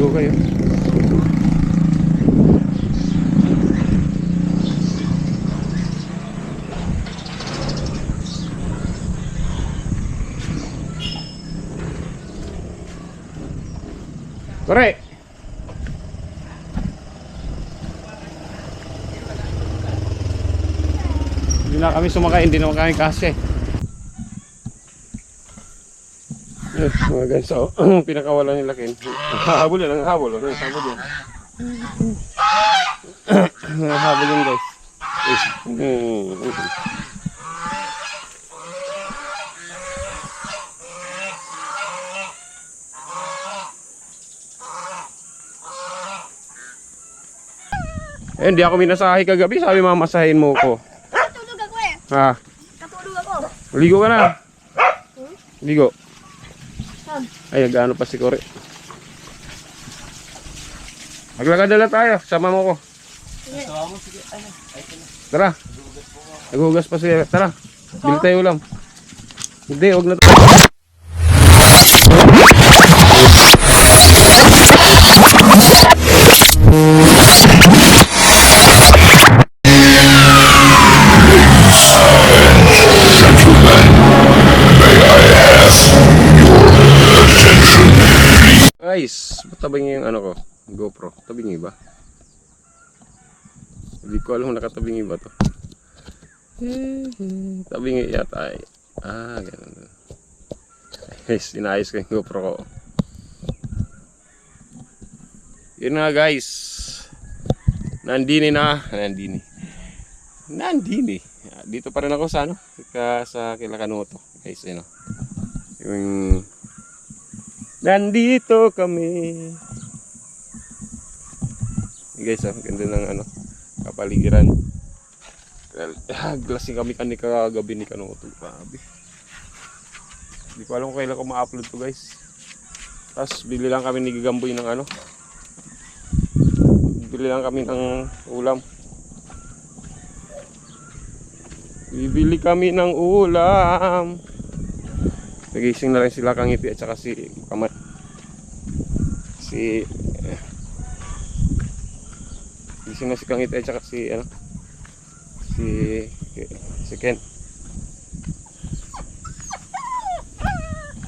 Ligo kayo. Kore! Hindi na kami sumakay, hindi naman kami kasi. Mga ganso, pinakawalan nila kin. Habol yan, habol. Habol yan. Habol yan guys. Eh, hindi ako minasahe kagabi. Sabi mamasahin mo ko. Katulog ako eh. Ha? Katulog ako. Ligo ka na. Ligo. Saan? Ay, gaano pa si Kore. Maglakad na tayo. Sama mo ko. Sige. Tara. Naghugas pa siya. Tara. Bili tayo ulam. Hindi, huwag na tayo. Guys, ba't tabing yung ano ko? GoPro. Tabingi ba? Hindi ko alam kung nakatabingi ba to. Tabingi yata ay. Ah, ganun. Guys, inayos ko yung GoPro ko. Yun nga guys. Nandini. Dito pa rin ako sa ano? Sa Kilakanuto. Guys, yun o. Yung... Nandito kami. Guys, ganda ng ano, kapaligiran. Glasing kami kagabi ni Kanuto. Grabe. Hindi ko alam kung kailan ko ma-upload to guys. Tapos bili lang kami ni Gagamboy ng ano. Bili lang kami ng ulam. Bibili kami ng ulam. Nagising na rin sila Kangiti at saka si Kamat. Gising na si Kangiti at saka si ano, si Ken.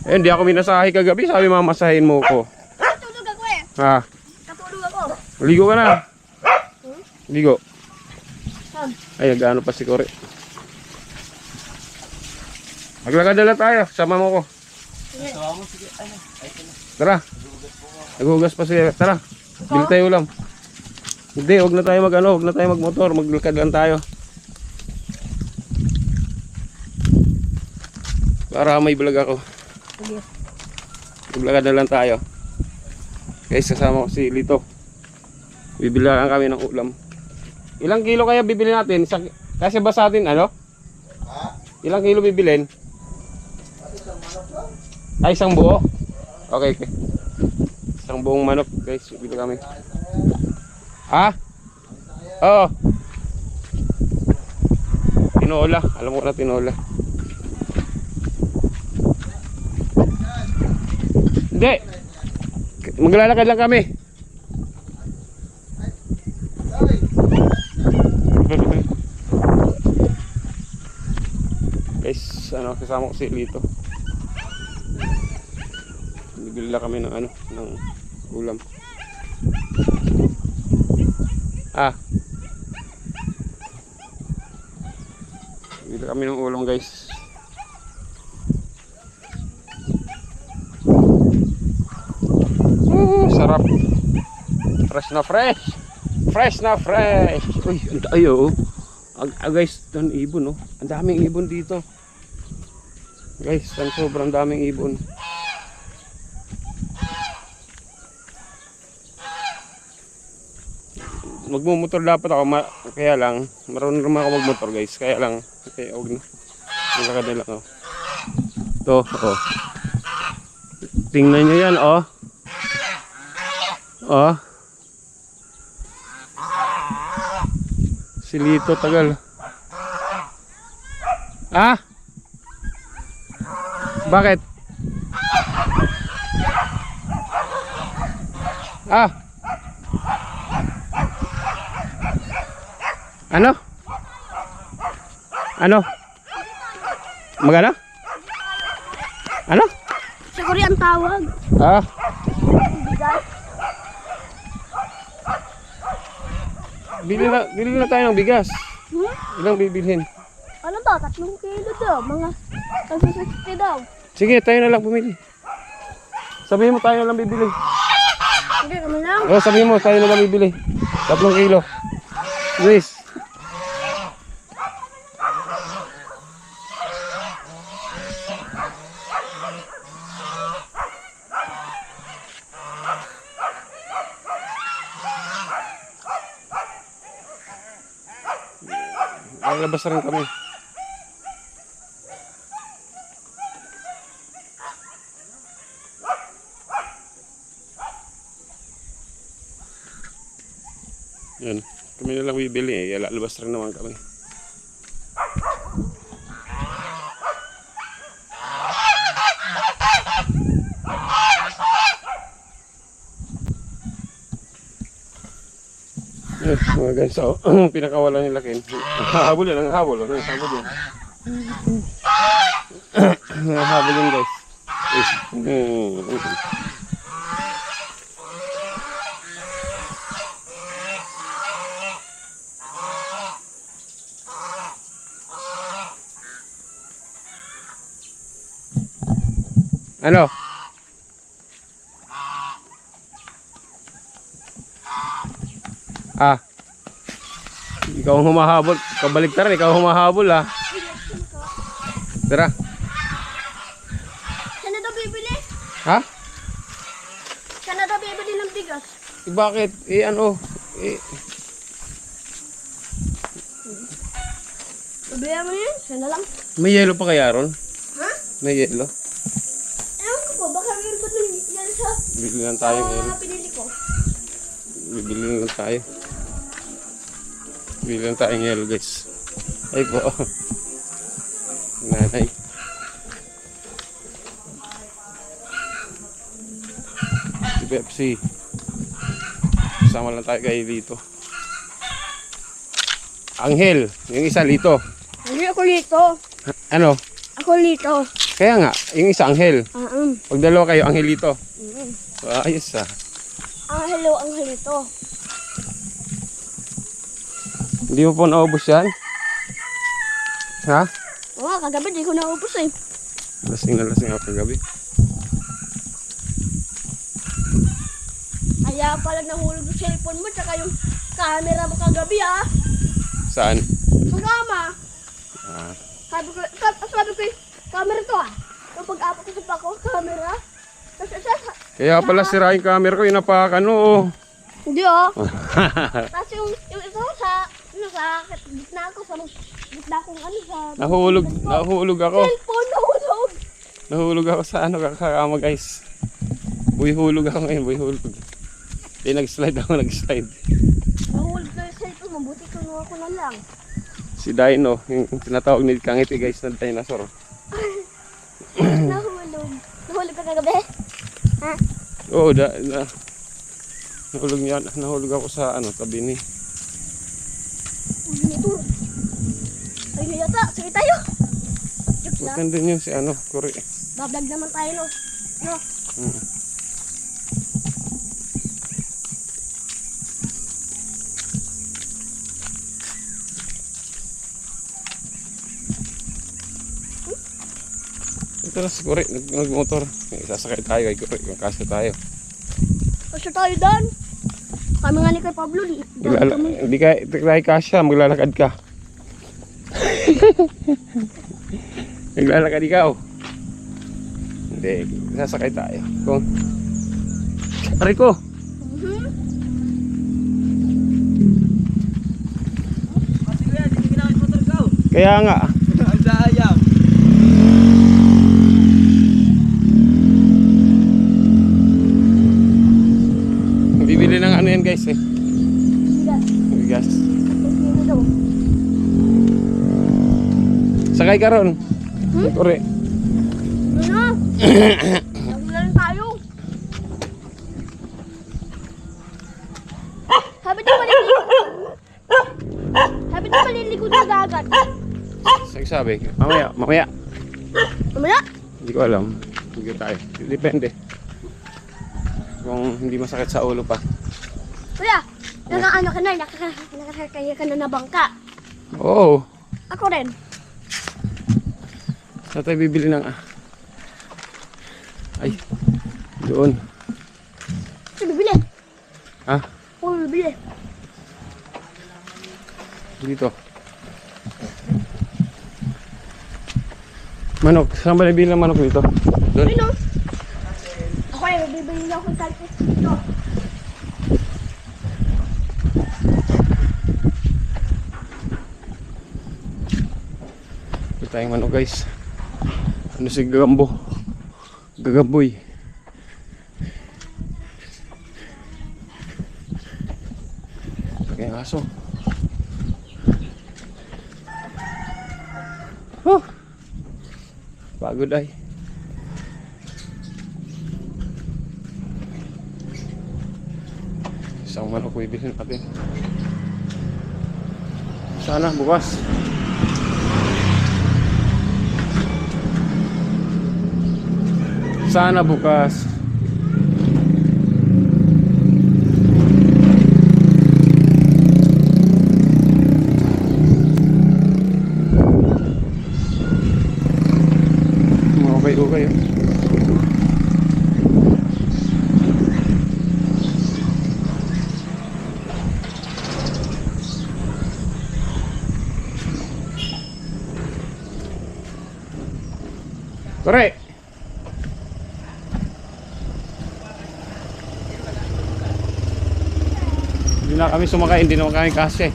Eh, hindi ako minasahe kagabi. Sabi mamasahin mo ko. Katulog ako eh. Ha? Katulog ako. Ligo ka na. Ligo. Saan? Ay, gaano pa si Kore. Maglakad na tayo. Sama mo ko. Sige. Tara. Naghugas pa siya. Tara. Bili tayo ulam. Hindi, huwag na tayo huwag na tayo magmotor. Maglakad lang tayo. Para may vlog ako. Sige. Maglakad na lang tayo. Guys, kasama ko si Lito. Bibili lang kami ng ulam. Ilang kilo kaya bibili natin? Kasi ba sa atin, ano? Ilang kilo bibilin? Ay, isang buo? Okay. Isang buong manok, guys. Bibili kami. Ha? Oo. Tinola. Alam ko na tinola. Hindi. Maglalakad lang kami. Guys, ano, kasama ko si Lito. Bibili lang kami ng ano, ng ulam. Bibili kami ng ulam, guys. Sarap. Fresh na fresh. Fresh na fresh. Uy, ayo. Guys, dan ibon, oh. Ang daming ibon dito. Guys, sobrang daming ibon. Magmumotor dapat ako, kaya lang marunong naman ako magmotor guys, kaya lang huwag na. Maglakad na lang ako. Ito, oh. Tingnan nyo yan, oh. Oh. Si Lito tagal. Ah? Bakit? Ah. Ano? Ano? Magana? Ano? Sa Korean tawag. Ah. Bigas. Bili na tayo ng bigas. Ilang bibilhin? Ano ba? 3 kilo daw. Mga 60 daw. Sige, tayo na lang bumili. Sabihin mo tayo na lang bibili. Hindi kami lang. Oh, sabihin mo tayo na lang bibili. 3 kilo. Luis. Labas na rin kami. Yan. Kami na lang bibili eh. Lalabas rin naman kami. Mga guys, so, pinakawala nila Ken. Habol yan, ang habol. Ang habol yan. Ang habol yan guys. Ano? Ah. Ikaw ang humahabol. Kabaligtaran, ikaw ang humahabol ah. Tara. Saan na daw bibili? Ha? Saan na daw bibili ng bigas? Bakit? Ano? Sabihan mo yun? Saan na lang? May yelo pa kaya ron? Ha? May yelo? Ewan ko po. Baka meron pa doon yan sa Bibili lang tayo yelo. pinili ko. Bibili lang tayo. Bibili lang tayo yelo guys. Ay po. Nanay. Si Pepsi. Sama lang tayo kayo dito. Anghel. Yung isa Lito. Hindi ako lito. Ano? Ako lito. Kaya nga, yung isa Anghel. Pag dalawa kayo, Angelito. Ayos ah. Hello, ang lito. Hindi mo po naubos yan? Ha? Oo, kagabi di ko naubos eh. Lasing na lasing ako kagabi. Kaya pala nahulog yung cellphone mo tsaka yung camera mo kagabi ah. Saan? Kasama. Ah, Sabi ko camera to ah. Yung pag-apak ko sa pako, camera. kaya pala sira yung camera ko, inapakan oo. Hindi oh. Tapos yung isa ko sa gitna ko sa gitna kong ano sa Nahulog ako. cellphone nahulog. Nahulog ako sa ano, kakakama guys. Buhulog ako ngayon, buhulog. Hindi nag-slide ako, nag-slide. Nahulog na yung cellphone, mabuti kinuha ko na lang. Si Dino, yung tinatawag ni Kangiti guys na dinosaur. Nahulog. Nahulog ka kagabi? Ha? Oo, nahulog ako sa ano, tabi ni. Ito. Ay, yata. Sige tayo. Joke lang. Maganda yun si ano, Kuri. Bablog naman tayo, no? No? Ito na si Kuri, nagmotor. Sasakay tayo kay Kuri, magkasya tayo. Kasi tayo doon. Kami nga ni kay Pablo. Hindi tayo kasya, maglalakad ka. Naglalakad ikaw. Hindi, sasakay tayo. Kung Rico. Kaya nga. Sayang. Bibili ng ano yan guys eh. Bigas. Sakay ka ron. Kuri. Ano? Ano lang tayo? sabi? Mamaya. Mamaya. Hindi ko alam. Hindi tayo. Depende. Kung hindi masakit sa ulo pa. Kuya, nakaano ka na, nakakaya ka na na bangka. Oo. Ako rin. Saan tayo bibili ng... Ay. Doon. Ito bibili. Ha? Ako bibili. Dito. Manok. Saan ba nabili ng manok dito? Doon. Ayun o. Ako rin, bibili na ako ng talpos dito. Ito tayong manok guys. Ano si Gagambo? Gagamboy. Pagay ang aso. Pagod ay. Isang manok bibilhin natin. Sana bukas. Sana bukas. Okay. Correct. Hindi na kami sumakay, hindi naman kami kasi.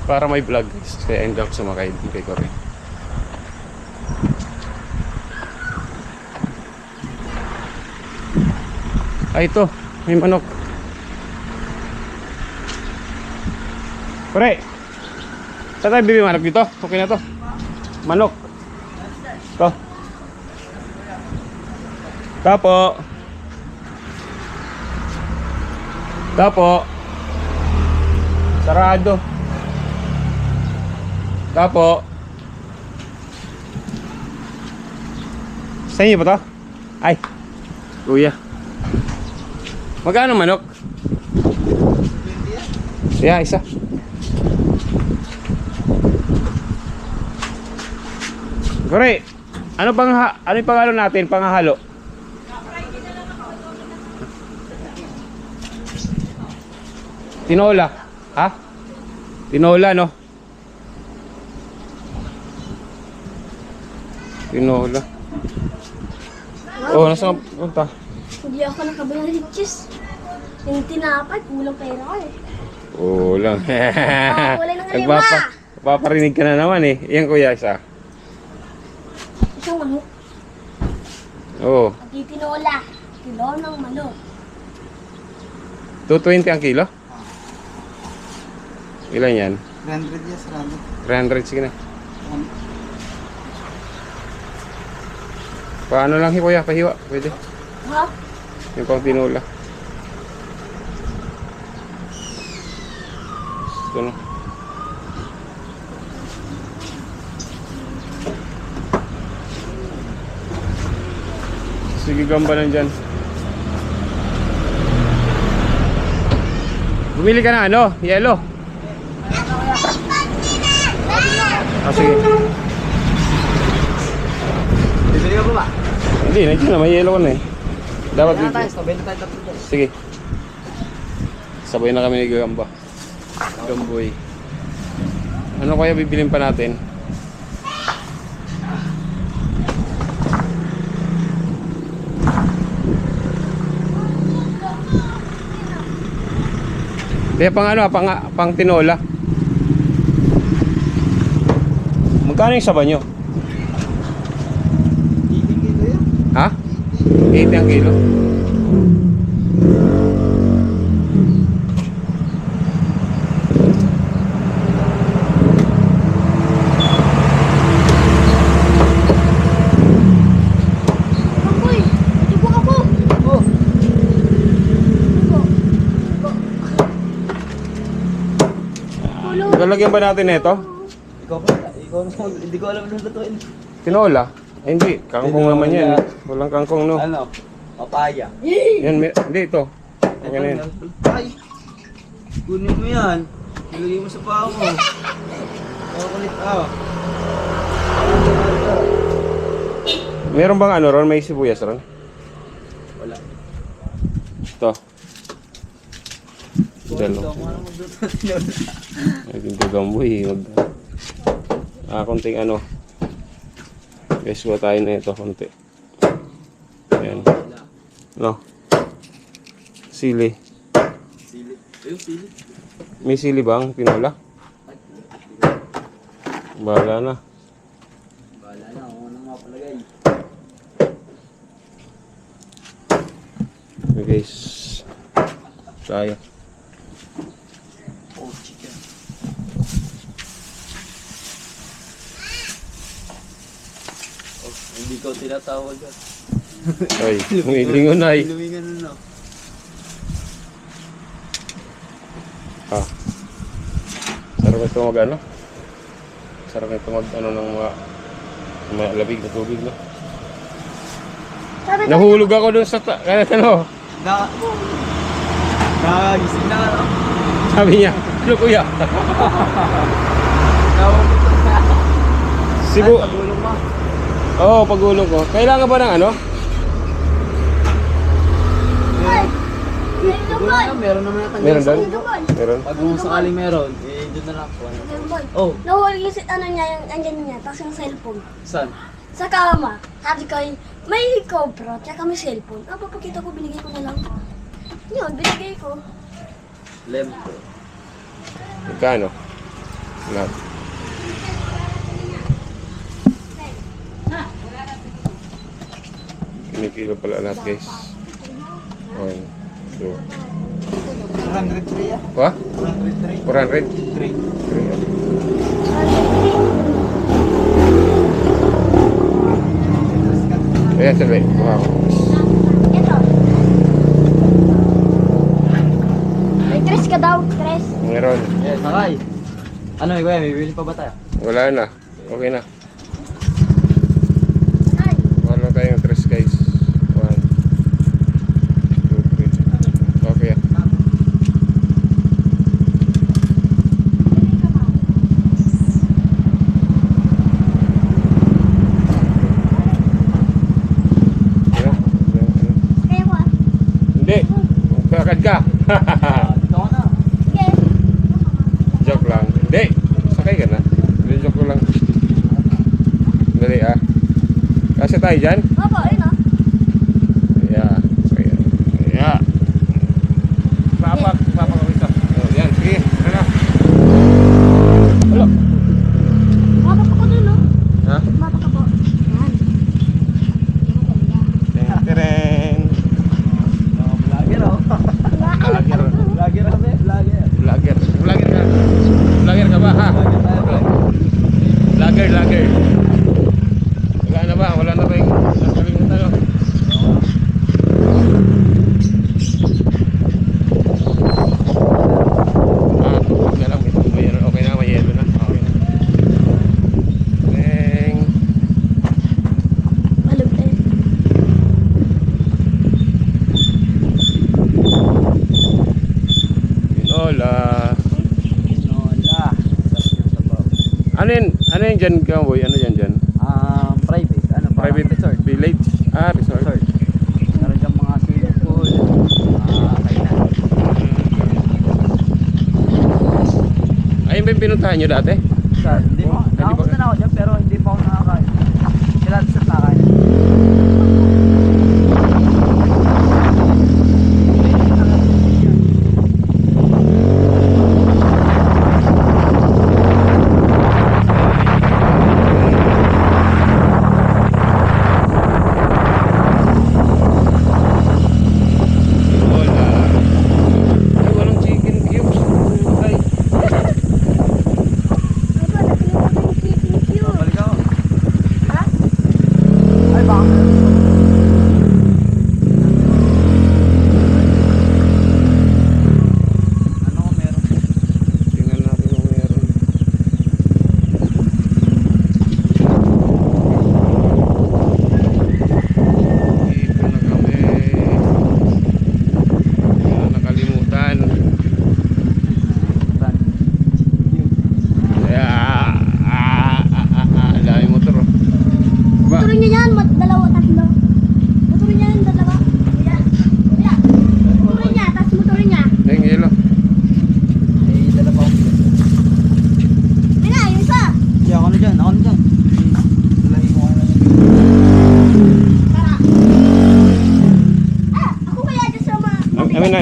Para may vlog guys, kaya hindi ako sumakay din kay Corey. Ay ito, may manok. Corey, saan tayo bibili manok dito? Okay na to. Manok. Ito. Tapo. Sarado. Tapo. Sa inyo ba to? Ay. Kuya. Magkano manok? 20. Yeah, isa. Correct. Ano yung pangalo natin? Panghalo. Tinola. Ha? Tinola, no? Tinola. Oh, nasa punta? Hindi ako nakabila ng cheese. Yung tinapay, kulang pera ko eh. Kulang. Wala nang lima. Paparinig ka na naman eh. Yan kuya, isa. Isang manok. Oo. Titinola. Kilo ng manok. 220 ang kilo? Ilan yan? 300 yes, 300, sige na. Paano lang kuya? Pahiwa. Pwede. Ha? Yung pang tinola. Ito na. Sige, gamba lang dyan. Bumili ka na ano? Yellow. Ah, sige. Bibili ka ba? Hindi, nandiyan na. May yellow ka na eh. Dapat bibili. Sabay na tayo tatlo dyan. Sige. Sabay na kami ni Gamba. Gamboy. Ano kaya bibilin pa natin? Kaya pang ano, pang tinola. Magkano yung saba nyo? 80 kilo yan. Ha? 80 ang kilo? Mamboy, tubo ako. Oh, Tubo. Ulo. Lalagyan ba natin ito? Ikaw ba? Ikaw naman. Hindi ko alam nung lutuin. Tinola? Ay, hindi. Kangkong naman yan. Walang kangkong, no? Ano? Papaya. Yan, hindi ito. Okay na yan. Ay! Kunin mo yan. Ilagay mo sa paa mo. Kukulit ah. Meron bang ano ron? May sibuyas ron? Wala. Ito. Dalo. Ikaw mo naman magluto. Naging gagamboy. Konting ano. Guys, buha tayo na ito. Konti. Ayan. No. Sili. Sili. Ayun, sili. May sili bang tinola? Bahala na. Bahala na. Ako nang mapalagay. Okay guys. Tayo. Oh, chicken. Oh, hindi ko tinatawag yan. Ay, humilingon na ay. Lumingan na no. Ah. Sarap ito mag ano? Sarap ito mag ano ng mga malabig na tubig na. Sabi ko, Nahulog ako dun sa kaya ano. Nakagising na ano. Sabi niya, ano kuya? Sibu. Pagulong mo. Oo, pagulong ko. Kailangan ba ng ano? may duman. Meron naman natin. Meron doon? May duman. Meron? Pag kung sakaling meron, eh doon na lang po. May duman. Oh, Nahuli yung ano niya, yung andyan niya, tapos yung cellphone. saan? Sa kama, sabi ko, may cobra, tsaka may cellphone. Ah, papakita ko, binigay ko na lang. Yun, binigay ko. Lem. Magkano? Lahat. Kinikilo pala lahat guys. 1, 2. 103 ah. Wa? 103. 400? 3. 3. Ayan, sabi. Wow. Ito. May tres ka daw, tres. Meron. Yes, sakay. Ano, ikaw may bibili pa ba tayo? Wala na. Okay na. Ay, Wala tayong 3 guys. 1, 2, 3. Okay. Ayan. kaya ko ah. Hindi. Magkakad ka. Dito ka na. Sige. Joke lang. Hindi. Sakay ka na. Hindi, joke ko lang. Dali ah. Kasi tayo dyan. Opo, ayun ah. Yeah. Okay. Yeah. Papak ko ito. Oh, yan. Sige. Ano? Hello. Mapak ako dun, no? Ha? Mapak ako. Yan. Teren. Oh, vlogger oh. Vlogger. Vlogger kami, vlogger. Vlogger. Vlogger ka. Vlogger ka ba ha? Vlogger tayo bro. Vlogger. Wala na ba? Wala na ba yung nakalimutan no? Huwag na lang. Okay na, may yelo na. Okay na. Deng. Balog eh. Tinola. Nola. Sarap yung sabaw. Ano yun dyan, Gamboy? Ano yan dyan? Private. Ano pa? Private resort. village? Ah, resort. Resort. Meron dyan mga swimming pool. Kainan. Ayun ba yung pinuntahan nyo dati? Saan? Hindi Oh, pa. hindi pa Nakapunta na ako dyan pero hindi pa ako nakakain. Sila sa nakakain. Tinola. Ay, walang chicken cubes. Ay, Ay ba, nakalimutan yung kitty.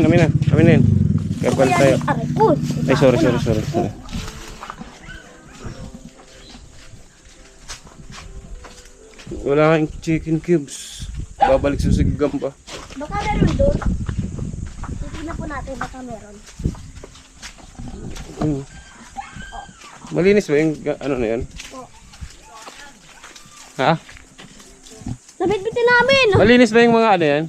yan, amin na yan. Kaya pala tayo. Aray ko. Ay, sorry. Wala kang chicken cubes. Babalik sa sigam pa. Baka meron doon. Titignan po natin baka meron. Malinis ba yung ano na yan? Oo. Ha? Nabitbitin namin. Malinis ba yung mga ano yan?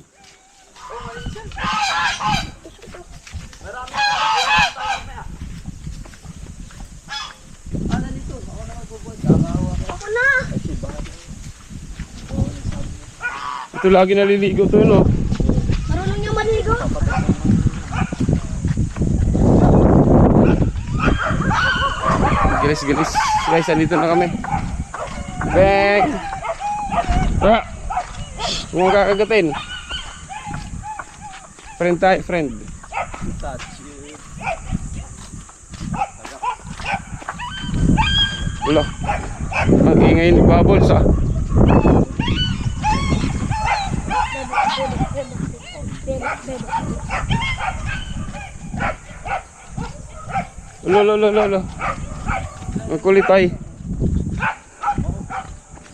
Ako na. Ito lagi naliligo to, no? Marunong niyo maligo. Gilis. Guys, andito na kami. Back! Ah! Huwag mong kakagatin. Friend tayo, friend. Touch it. Wala. Ang ingay ni Bubbles, ah. Lolo. Ang kulit ay.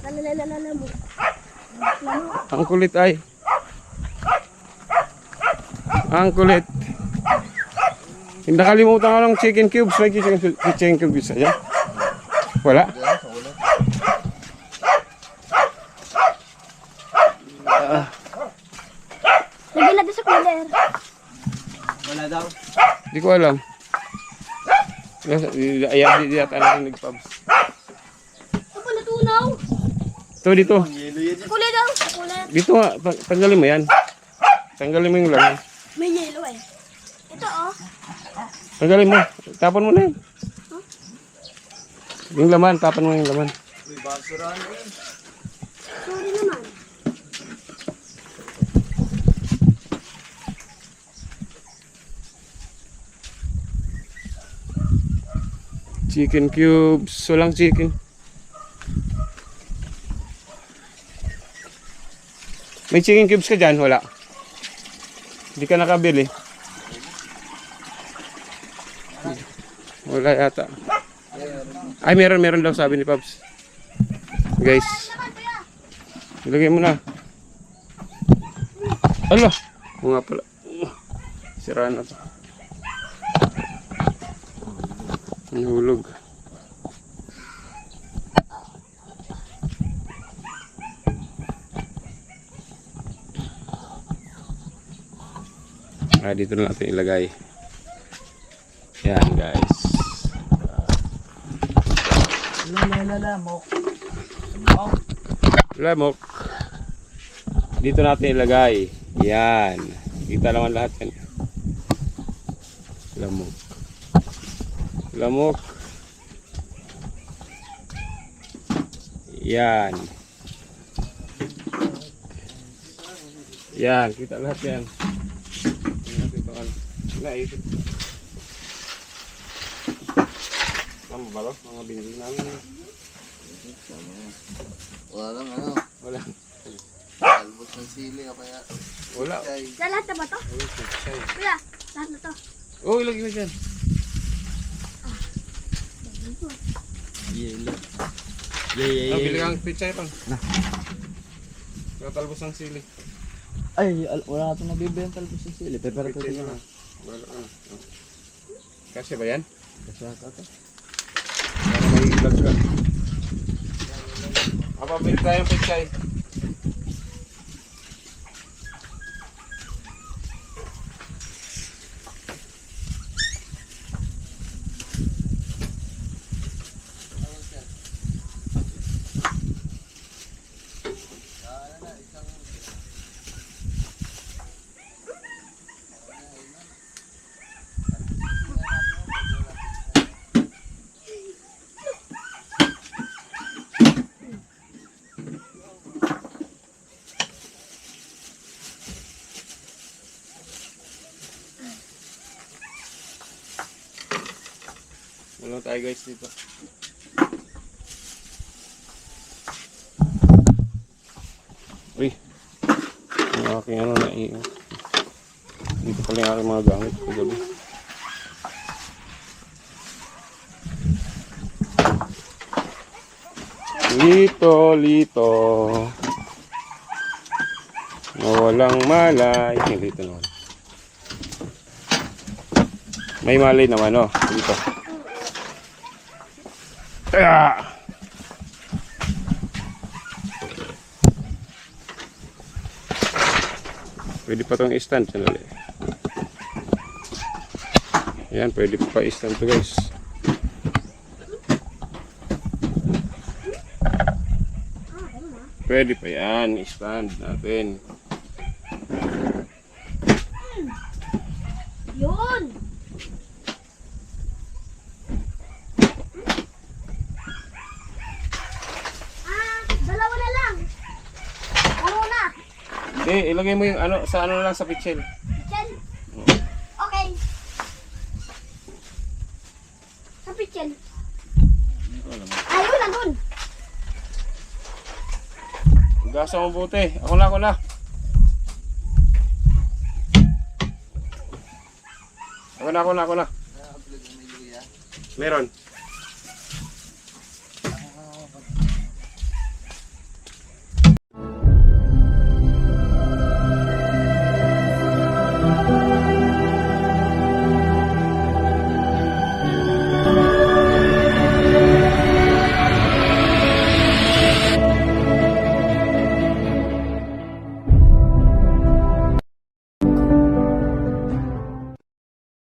Lalalala mo. Ang kulit ay. Ang kulit. Hindi nakalimutan ko ng chicken cubes. May chicken cubes ayan. Wala? Lagi sa cooler. Wala daw. Hindi ko alam. Ayan, di yata natin nagpabs. Ito pala tunaw. Ito, dito. Yelo yan. Sa cooler daw. Sa cooler. Dito nga, tanggalin mo yan. Tanggalin mo yung laman. May yelo eh. Ito oh. Tanggalin mo. Tapon mo na yan. Yung laman, tapon mo yung laman. Uy, basurahan mo yan. Sorry naman. Chicken cubes. Walang chicken. May chicken cubes ka dyan? Wala. Hindi ka nakabili. Wala yata. Ay, meron daw sabi ni Pops. Guys. Ilagay mo na. Alo. Oo nga pala. Sira na to. Nahulog. Dito na natin ilagay. Yan guys. Lamok. Dito natin ilagay. Yan. Kita naman lahat yan. Lamok. Yan. Yan, kita lahat yan. Naisip. Ano ba ba? Mga binili namin. Wala lang ano. Wala. Talbos ng sili o kaya Wala. Sa lahat na ba to? Kuya, lahat na to. Oh, ilagay mo dyan. yelo. Bili kang pichay pang. Talbos ng sili. Ay, wala ito nabibili ang talbos ng sili. Pero ito Pichay na. na. Wala ka na. Kasi ba yan? Kasi ito to. Para may ilag ka. Kapabili tayong pichay. Wala tayo guys dito. Uy. Ang aking ano na Dito pala yung aking mga gamit kagabi. Lito. Na walang malay. Lito naman. May malay naman, oh. Dito. Ah! Pwede pa itong i-stand. Sandali. Ayan, pwede pa i-stand to guys. Pwede pa yan. I-stand natin. Yun! Dalawa na lang. Ano na? Hindi, ilagay mo yung ano, sa ano lang sa pitchel. Pichel? Okay. Sa pichel. Ayun, nandun. Gasa mo buti. Ako na. Ako na. Meron.